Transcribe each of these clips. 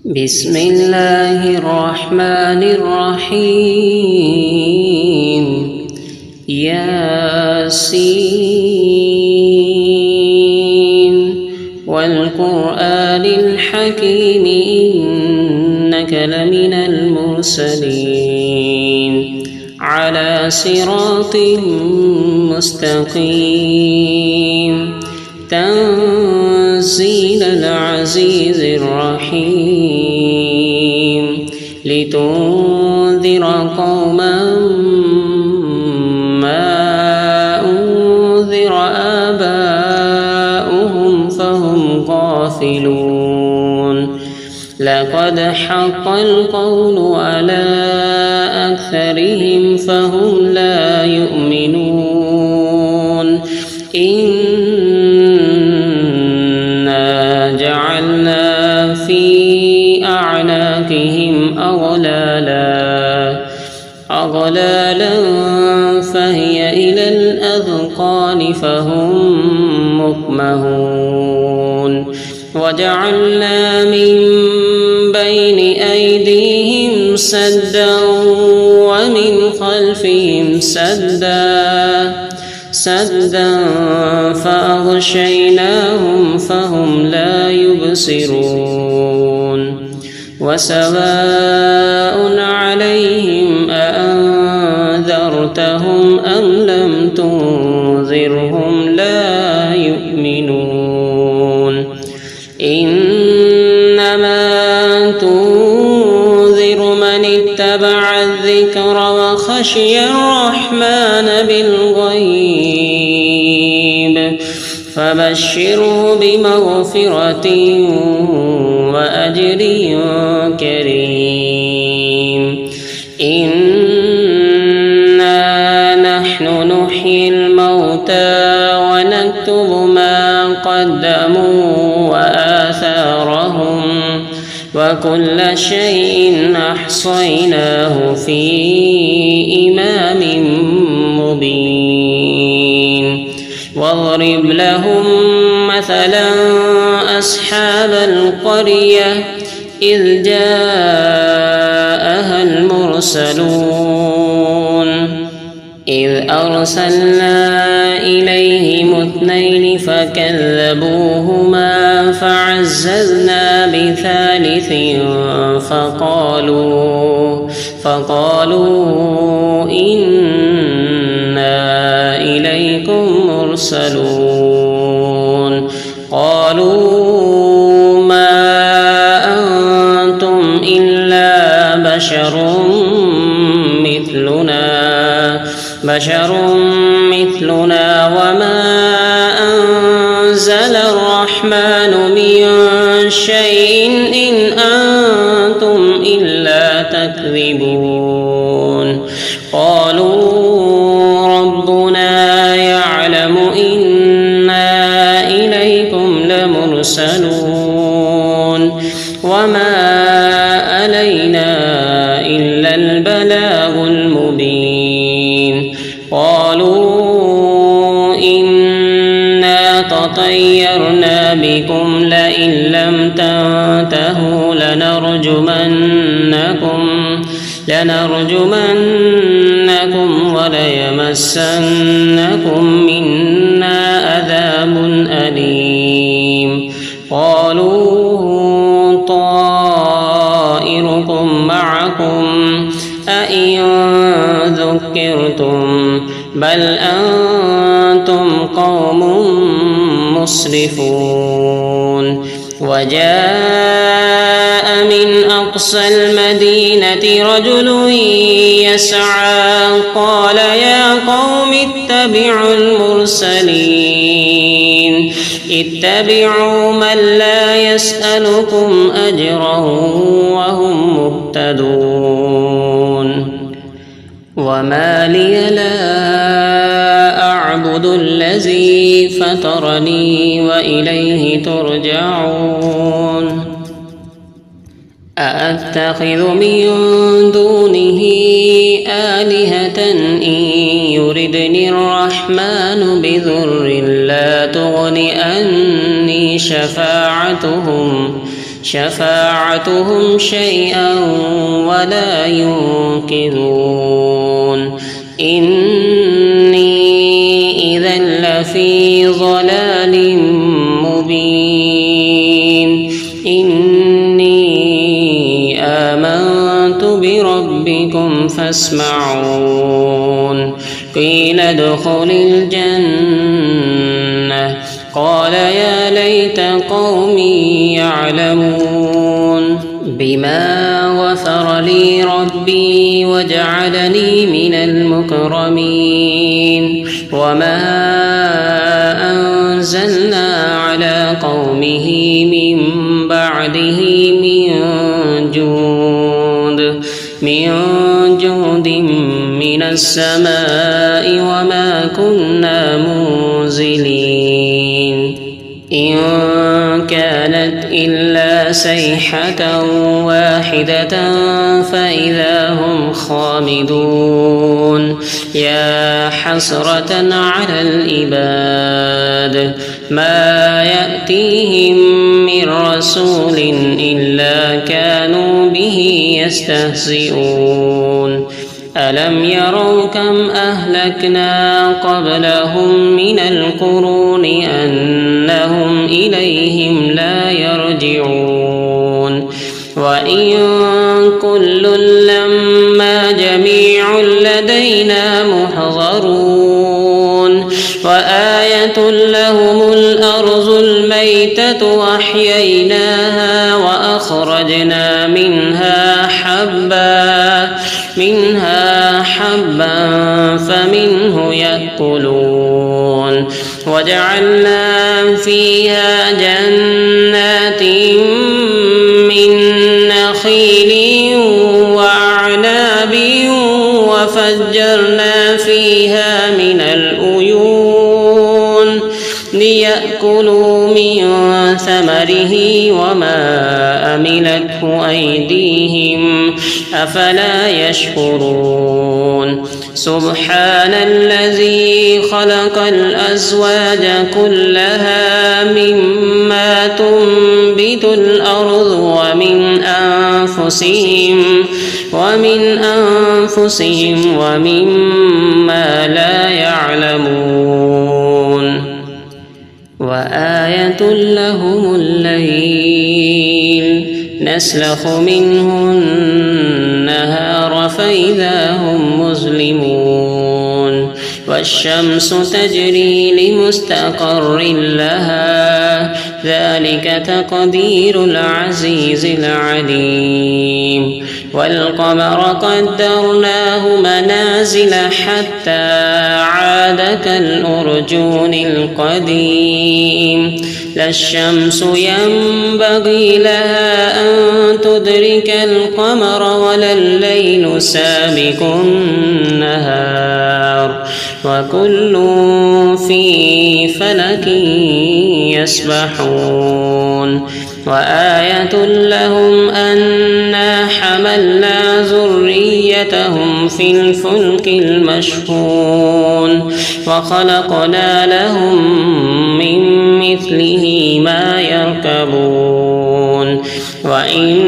بسم الله الرحمن الرحيم ياسين والقرآن الحكيم إنك لمن المرسلين على صراط مستقيم تنزيل العزيز الرحيم لتنذر قوما ما أنذر آباؤهم فهم غافلون لقد حق القول على أكثرهم فهم لا يؤمنون إنا جعلنا في أعناقهم أغلالا فهي إلى الأذقان فهم مقمحون وجعلنا من بين أيديهم سدا ومن خلفهم سدا فأغشيناهم فهم لا يبصرون وسواء عليهم أأنذرتهم أم لم تنذرهم لا يؤمنون إنما تنذر من اتبع الذكر وخشي الرحمن بالغيب فبشره بمغفرة وأجر كريم إنا نحن نحيي الموتى ونكتب ما قدموا وآثارهم وكل شيء أحصيناه في إمام مبين واضرب لهم مثلا أصحاب القرية إذ جاءها المرسلون إذ أرسلنا إليهم 2 فكذبوهما فعززنا بثالث فقالوا إنا إليكم مرسلون قالوا ما أنتم إلا بشر مثلنا وما أنزل الرحمن من شيء إن أنتم إلا تكذبون قالوا ربنا يعلم إنا إليكم لمرسلون وما علينا إلا البلاغ المبين قالوا إنا تطيرنا بكم لئن لم تنتهوا لنرجمنكم وليمسنكم منا عذاب أليم قالوا طائركم معكم أئن ذكرتم بل أنتم قوم مسرفون وجاء من أقصى المدينة رجل يسعى قال يا قوم اتبعوا المرسلين اتبعوا من لا يسألكم أجرا وهم مهتدون وما لي لا أعبد الذي فطرني وإليه ترجعون أأتخذ من دونه آلهة إن يردني الرحمن بضر لا تغن عني شفاعتهم شفاعتهم شيئا ولا ينقذون إني إذا لفي ضلال مبين إني آمنت بربكم فاسمعون قيل ادخل الجنة قال يا ليت قومي يعلمون بما غفر لي ربي وجعلني من المكرمين وما أنزلنا على قومه من بعده من جود من السماء وما كنا منزلين إن كانت إلا صيحة واحدة فإذا هم خامدون يا حسرة على العباد ما يأتيهم من رسول إلا كانوا به يستهزئون ألم يروا كم أهلكنا قبلهم من القرون أنهم إليهم لا يرجعون وإن كل لما جميع لدينا محضرون وآية لهم الأرض الميتة وأحييناها وأخرجنا منها حبا فمنه يأكلون وجعلنا فيها جنات من نخيل وأعناب وفجرنا فيها من العيون ليأكلوا من ثمره وما أملته أيديهم أفلا يشكرون سبحان الذي خلق الأزواج كلها مما تنبت الأرض ومن أنفسهم ومما لا يعلمون وآية لهم الليل نسلخ منه النهار فإذا هم مظلمون والشمس تجري لمستقر لها ذلك تقدير العزيز العليم والقمر قدرناه منازل حتى عاد كالأرجون القديم لا الشمس ينبغي لها أن تدرك القمر ولا الليل سابق النهار وكل في فلك يسبحون وآية لهم أنا حملنا ذريتهم في الفلك المشحون وخلقنا لهم من مثله ما يركبون وإن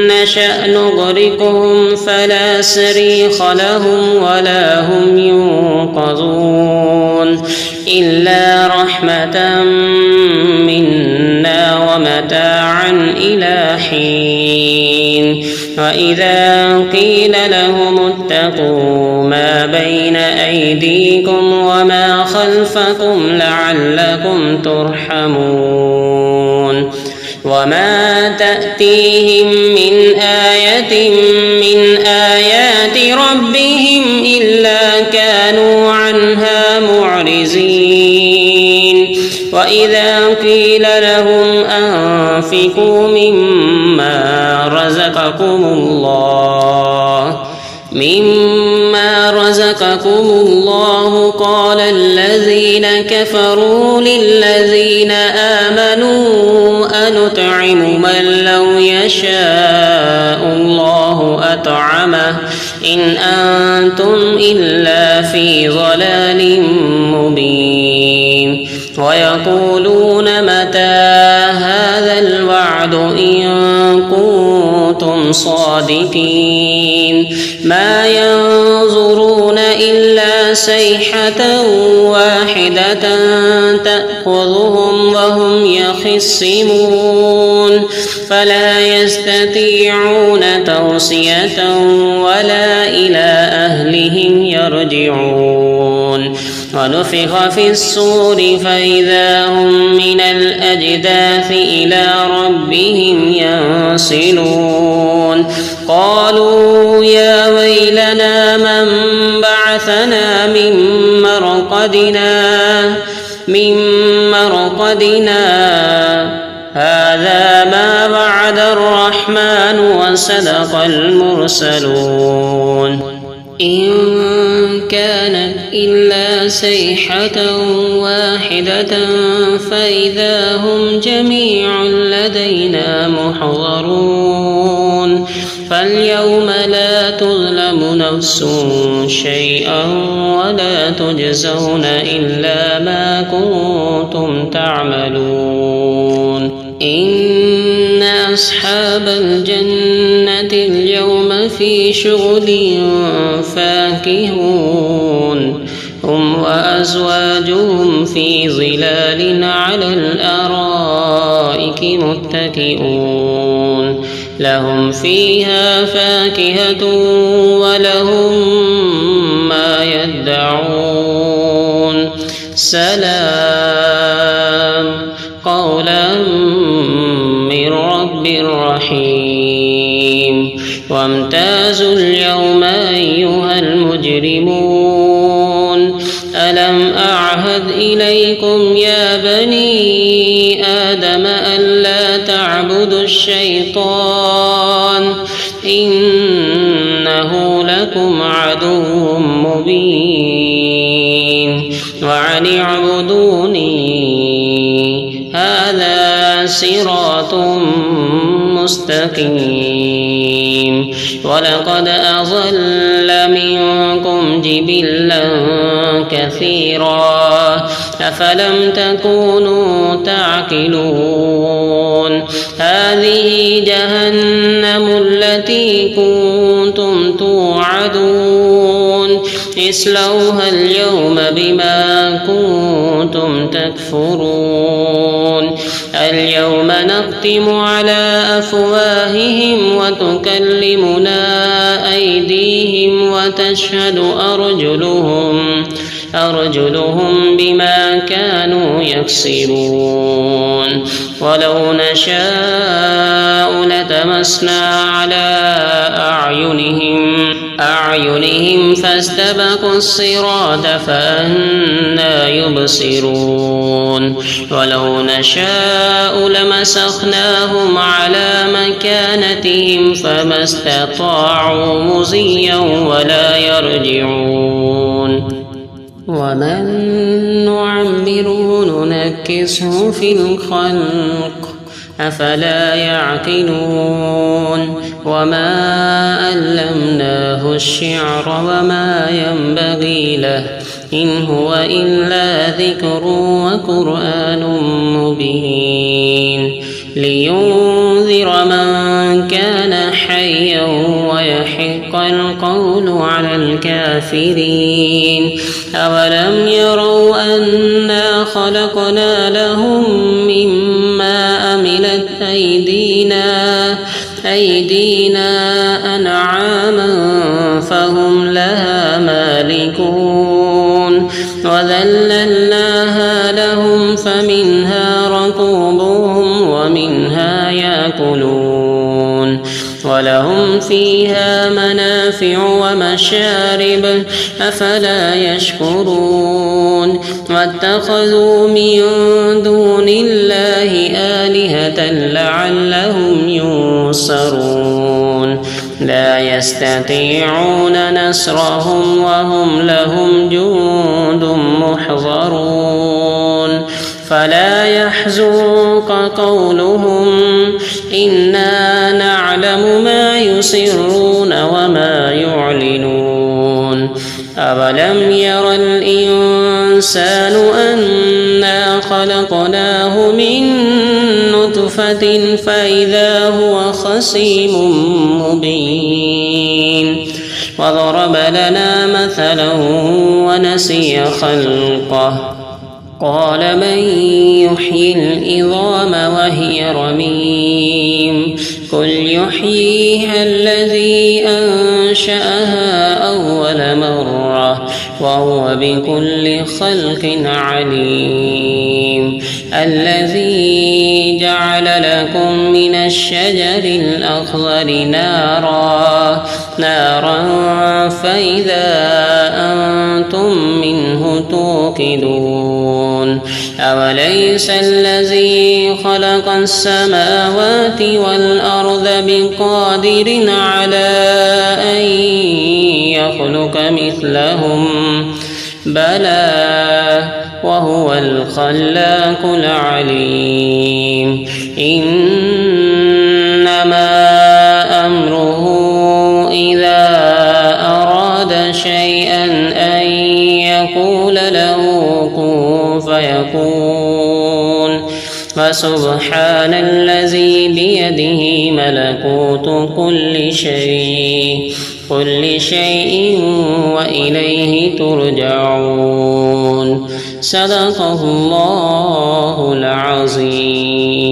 نشأ نغرقهم فلا صريخ لهم ولا هم ينقذون إلا رحمة منا ومتاعا إلى حين وإذا قيل لهم اتقوا ما بين أيديكم وما خلفكم لعلكم ترحمون وما تأتيهم من آية من آيات ربهم إلا كانوا عنها معرضين وإذا قيل لهم أنفقوا مما رزقكم الله قال الذين كفروا للذين آمنوا أنطعم من لو يشاء الله أطعمه إن أنتم إلا في ضلال مبين ويقولون متى هذا الوعد بعد إن كنتم صادقين ما ينظرون إلا صيحة واحدة تأخذهم وهم يخصمون فلا يستطيعون توصية ولا إلى أهلهم يرجعون ونفخ في الصور فإذا هم من الأجداث إلى ربهم ينسلون قالوا يا ويلنا من بعثنا من مرقدنا هذا ما وعد الرحمن وصدق المرسلون إن كانت إلا صيحة واحدة فإذا هم جميع لدينا محضرون فاليوم لا تظلم نفس شيئا ولا تجزون إلا ما كنتم تعملون إن أصحاب الجنة اليوم في شغل فاكهون هم وأزواجهم في ظلال على الأرائك متكئون لهم فيها فاكهة ولهم ما يدعون سلام قولا من رب رحيم وامتازوا اليوم أيها المجرمون ألم أعهد إليكم يا بني آدم ألا تعبدوا الشيطان إنه لكم عدو مبين وأن اعبدوني هذا صراط مستقيم ولقد أضل منكم جبلا كثيرا أفلم تكونوا تعقلون هذه جهنم التي كنتم توعدون اصلوها اليوم بما كنتم تكفرون اليوم نختم على أفواههم وتكلمنا أيديهم وتشهد أرجلهم بما كانوا يكسبون ولو نشاء لتمسنا على أعينهم فاستبقوا الصراط فأنى يبصرون ولو نشاء لمسخناهم على مكانتهم فما استطاعوا مضيا ولا يرجعون ومن نعمره ننكسه في الخلق أفلا يعقلون وما علمناه الشعر وما ينبغي له إن هو إلا ذكر وقرآن مبين لينذر من كان حيا ويحق القول على الكافرين أولم يروا أنا خلقنا لهم مما عملت أيدينا أنعاما فهم لها مالكون وذللناها لهم فمنها ركوبهم ومنها يأكلون ولهم فيها منافع ومشارب أفلا يشكرون واتخذوا من دون الله آلهة لعلهم ينصرون لا يستطيعون نصرهم وهم لهم جند محضرون فلا يحزنك قولهم إنا نعلم ما يسرون وما يعلنون أولم ير الإنسان أنا خلقناه من نطفة نطفة فإذا هو خصيم مبين وضرب لنا مثلا ونسي خلقه قال من يحيي العظام وهي رميم قل يحييها الذي أنشأها أول مرة وهو بكل خلق عليم الذي جعل لكم من الشجر الأخضر نارا فإذا أنتم منه توقدون أوليس الذي خلق السماوات والأرض بقادر على أن يخلق مثلهم بلى وهو الخلاق العليم إنما أمره إذا أراد شيئا أن يقول له كن فيكون فسبحان الذي بيده ملكوت كل شيء وإليه ترجعون صدق الله العظيم.